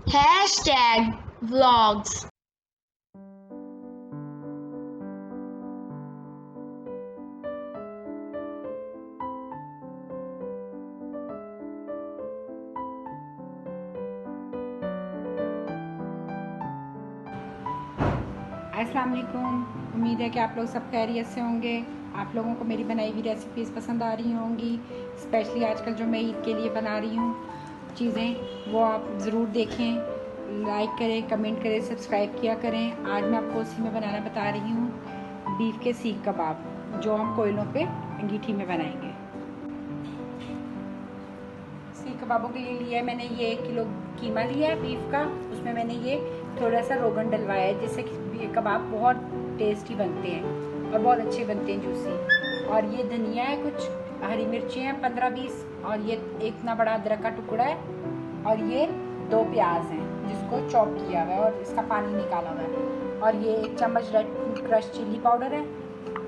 #vlogs। अस्सलाम वालेकुम। उम्मीद है कि आप लोग सब खैरियत से होंगे। आप लोगों को मेरी बनाई हुई रेसिपीज़ पसंद आ रही होंगी। स्पेशली आजकल जो मैं ईद के लिए बना रही हूँ चीज़ें, वो आप ज़रूर देखें, लाइक करें, कमेंट करें, सब्सक्राइब किया करें। आज मैं आपको उसी में बनाना बता रही हूँ बीफ के सीख कबाब, जो हम कोयलों पे अंगीठी में बनाएंगे। सीख कबाबों के लिए लिया है मैंने ये 1 किलो कीमा लिया है बीफ का। उसमें मैंने ये थोड़ा सा रोगन डलवाया है, जिससे कि कबाब बहुत टेस्टी बनते हैं और बहुत अच्छे बनते हैं, जूसी। और ये धनिया है, कुछ हरी मिर्ची हैं 15-20, और ये इतना बड़ा अदरक का टुकड़ा है, और ये 2 प्याज हैं जिसको चॉप किया हुआ है और इसका पानी निकाला हुआ है। और ये 1 चम्मच रेड क्रश चिल्ली पाउडर है,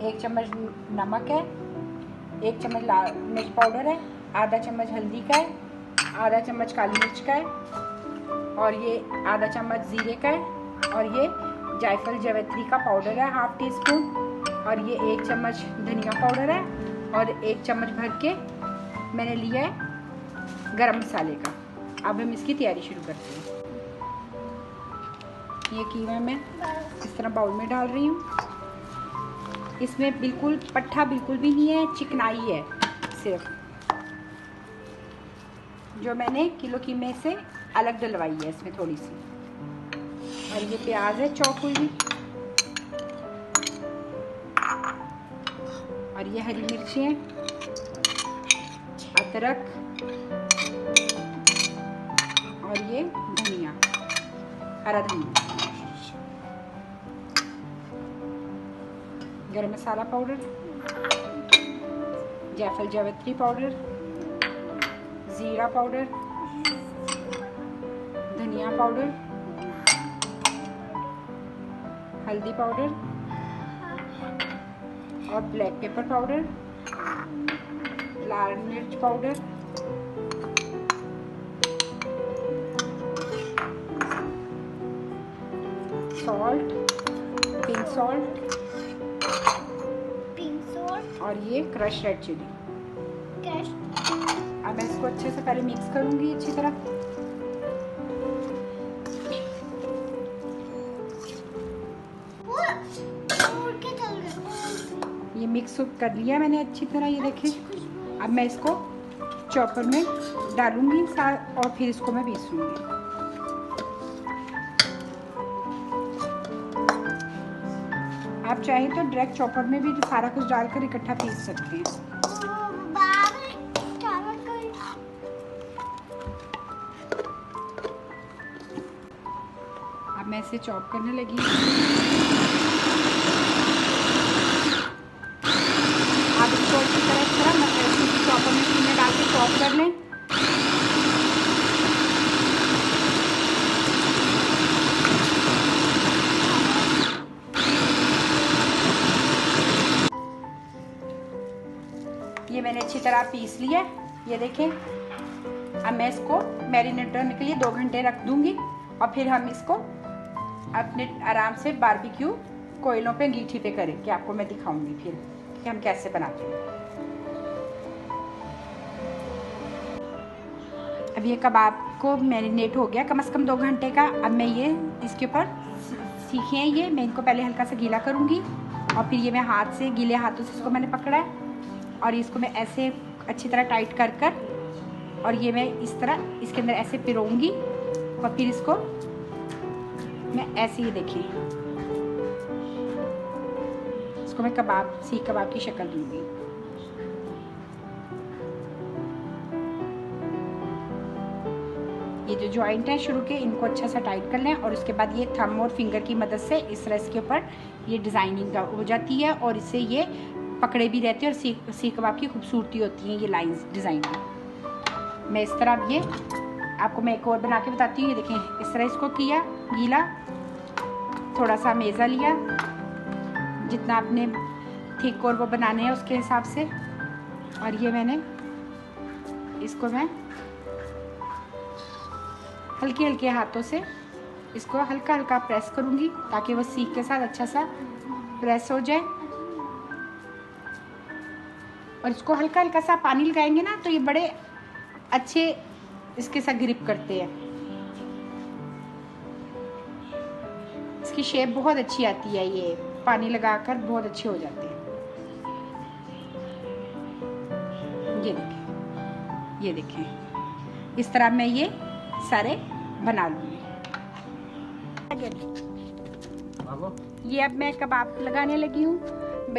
1 चम्मच नमक है, 1 चम्मच लाल मिर्च पाउडर है, आधा चम्मच हल्दी का है, आधा चम्मच काली मिर्च का है, और ये आधा चम्मच ज़ीरे का है, और ये जायफल जावित्री का पाउडर है 1/2 टीस्पून, और ये 1 चम्मच धनिया पाउडर है, और 1 चम्मच भर के मैंने लिया है गरम मसाले का। अब हम इसकी तैयारी शुरू करते हैं। ये कीमा मैं इस तरह बाउल में डाल रही हूँ। इसमें बिल्कुल पट्ठा बिल्कुल भी नहीं है, चिकनाई है सिर्फ, जो मैंने किलो कीमे से अलग डलवाई है इसमें थोड़ी सी। और ये प्याज है चॉप हुई, और ये हरी मिर्ची है, अदरक, और ये धनिया, हरा धनिया, गरम मसाला पाउडर, जायफल जावित्री पाउडर, ज़ीरा पाउडर, धनिया पाउडर, हल्दी पाउडर, और ब्लैक पेपर पाउडर, लाल मिर्च पाउडर, सॉल्ट, पिंक सॉल्ट, और ये क्रश रेड चिली। अब मैं इसको अच्छे से पहले मिक्स करूंगी अच्छी तरह। ये मिक्स कर लिया मैंने अच्छी तरह, ये देखें। अब मैं इसको चॉपर में डालूंगी और फिर इसको मैं पीसूंगी। आप चाहें तो डायरेक्ट चॉपर में भी सारा कुछ डालकर इकट्ठा पीस सकते हैं। अब मैं इसे चॉप करने लगी। आप इसको अच्छी तरह चॉपर में डाल के चॉप कर लें। ये मैंने अच्छी तरह पीस लिया, ये देखें। अब मैं इसको मैरिनेट करने के लिए 2 घंटे रख दूंगी, और फिर हम इसको अपने आराम से बारबेक्यू कोयलों पे अंगीठी पे करें, कि आपको मैं दिखाऊंगी फिर कि हम कैसे बनाते हैं। अब ये कबाब को मैरिनेट हो गया कम से कम 2 घंटे का। अब मैं ये इसके ऊपर सीखे हैं, ये मैं इनको पहले हल्का सा गीला करूँगी, और फिर ये मैं हाथ से, गीले हाथों से इसको मैंने पकड़ा है, और इसको मैं ऐसे अच्छी तरह टाइट कर कर, और ये मैं इस तरह इसके अंदर ऐसे पिरोऊंगी, और फिर इसको मैं ऐसे ही देखें, इसको मैं कबाब, सीख कबाब की शक्ल दूंगी। ये जो जॉइंट है शुरू के, इनको अच्छा सा टाइट कर लें, और उसके बाद ये थंब और फिंगर की मदद से इस तरह इसके ऊपर ये डिज़ाइनिंग हो जाती है, और इससे ये पकड़े भी रहते हैं, और सीख कबाब की खूबसूरती होती है ये लाइंस डिज़ाइन की। मैं इस तरह ये आपको मैं एक और बना के बताती हूँ। ये देखें, इस तरह इसको किया गीला, थोड़ा सा मेज़ा लिया, जितना आपने थिक और वो बनाने हैं उसके हिसाब से, और ये मैंने इसको मैं हल्के हल्के हाथों से इसको हल्का हल्का प्रेस करूँगी ताकि वो सीख के साथ अच्छा सा प्रेस हो जाए। और इसको हल्का हल्का सा पानी लगाएंगे ना तो ये बड़े अच्छे इसके साथ ग्रिप करते हैं। इसकी शेप बहुत अच्छी आती है, ये पानी लगाकर बहुत अच्छे हो जाते हैं। ये देखें इस तरह मैं ये सारे बना लूँगी। ये अब मैं कबाब लगाने लगी हूँ।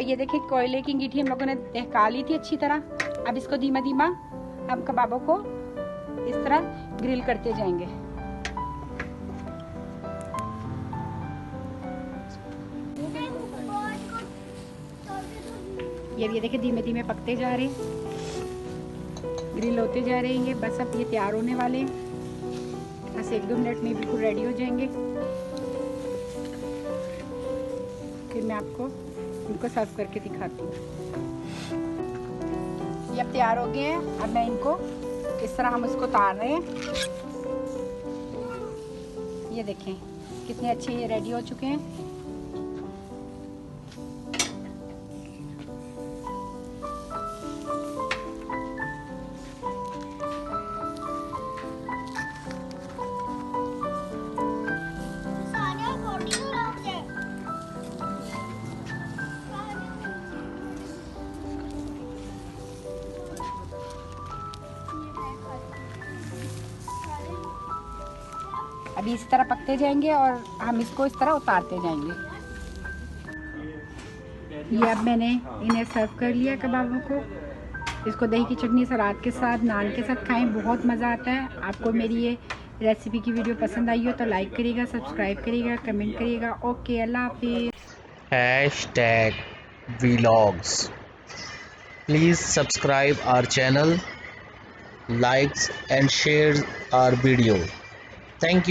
ये देखिए कोयले की अंगीठी हम लोगों ने दहका ली थी अच्छी तरह। अब इसको धीमा धीमा हम कबाबों को इस तरह ग्रिल करते जाएंगे। ये देखिए धीमे धीमे पकते जा रहे हैं, ग्रिल होते जा रहे हैं। ये बस अब ये तैयार होने वाले हैं, बस 1-2 मिनट में बिल्कुल रेडी हो जाएंगे। फिर मैं आपको इनको सर्व करके दिखाती हूँ। ये अब तैयार हो गए हैं। अब मैं इनको इस तरह हम इसको उतार रहे हैं। ये देखें कितने अच्छे ये रेडी हो चुके हैं। अभी इस तरह पकते जाएंगे और हम इसको इस तरह उतारते जाएंगे। ये अब मैंने इन्हें सर्व कर लिया कबाबों को। इसको दही की चटनी सलाद के साथ नान के साथ खाएं, बहुत मज़ा आता है। आपको मेरी ये रेसिपी की वीडियो पसंद आई हो तो लाइक करिएगा, सब्सक्राइब करिएगा, कमेंट करिएगा। ओके, अल्लाह हाफिज़। #vlogs. Please subscribe our channel, likes and share our video. Thank you.